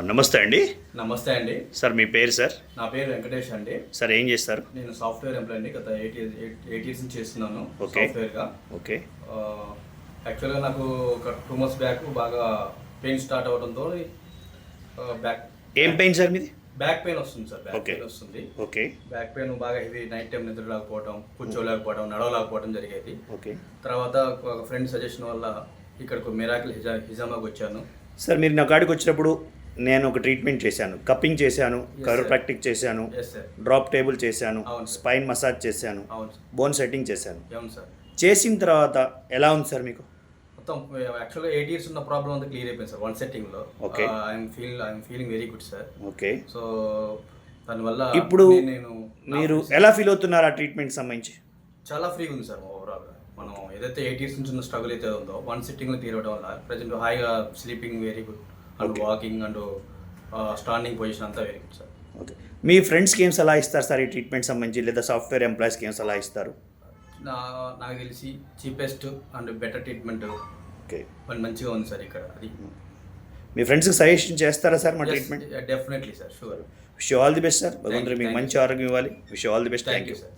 నమస్తే అండి. నమస్తే అండి. సార్ మీ పేరు సార్? నా పేరు వెంకటేష్ అండి. సార్ ఏం చేస్తారు? నేను సాఫ్ట్వేర్ ఎంప్లాయ్ అండి. గత 8 years నుంచి చేస్తున్నాను ఓకే. సాఫ్ట్వేర్గా. ఓకే. యాక్చువల్గా నాకు ఒక 2 months బ్యాక్ బాగా పెయిన్ స్టార్ట్ అవడంతో బ్యాక్ ఏం పెయిన్ సార్ మీది? బ్యాక్ పెయిన్ వస్తుంది సార్. Back okay. పెయిన్ వస్తుంది. ఓకే. బ్యాక్ పెయిన్ బాగా హెవీ, నైట్ టైం నిద్రలేకపోవడం, కూర్చోలేకపోవడం, నడవలేకపోవడం జరిగేది. ఓకే. తర్వాత ఒక ఫ్రెండ్ సజెషన్ వల్ల ఇక్కడికి మిరాకిల్ హిజామాకి వచ్చాను. సార్ మీరు నా కాడికి వచ్చినప్పుడు నేను ఒక ట్రీట్మెంట్ చేశాను, కప్పింగ్ చేశాను, కైరోప్రాక్టిక్ చేశాను, ఎస్ సార్. డ్రాప్ టేబుల్ చేశాను, అవును సార్. స్పైన్ మసాజ్ చేశాను, అవును సార్. బోన్ సెట్టింగ్ చేశాను. అవును సార్. చేసిన తర్వాత ఎలా ఉంది సార్ మీకు? మొత్తం యాక్చువల్గా 8 years ఉన్న ప్రాబ్లం అంతా క్లియర్ అయిపోయింది సార్ వన్ సెట్టింగ్లో. Okay. I'm feeling very good sir. Okay. So దానివల్ల ఇప్పుడు నేను మీరు ఎలా ఫీల్ అవుతున్నారు ఆ ట్రీట్మెంట్ సంబంధించి? చాలా ఫ్రీగా ఉంది సార్ ఓవరాల్గా. మనం ఏదైతే 8 years నుంచి ఉన్న స్ట్రగుల్ అయితే ఉందో వన్ సిట్టింగ్లో క్లియర్ అవడం వల్ల ప్రజెంట్ హాయిగా sleeping very good and walking and standing position అంతా వెరీ గుడ్ సార్. ఓకే. మీ ఫ్రెండ్స్కి ఏం సలహా ఇస్తారు సార్ ఈ ట్రీట్మెంట్ సంబంధించి, లేదా సాఫ్ట్వేర్ ఎంప్లాయీస్కి ఏం సలహా ఇస్తారు? నాకు తెలిసి cheapest and better treatment okay. మంచిగా ఉంది సార్ ఇక్కడ. అది మీ ఫ్రెండ్స్కి సజెషన్ చేస్తారా సార్ మా treatment? Definitely sir, sure. Wish you all the best sir. భగవంతుడు మీకు మంచి ఆరోగ్యం ఇవ్వాలి. Wish you all the best. Thank you. Sir.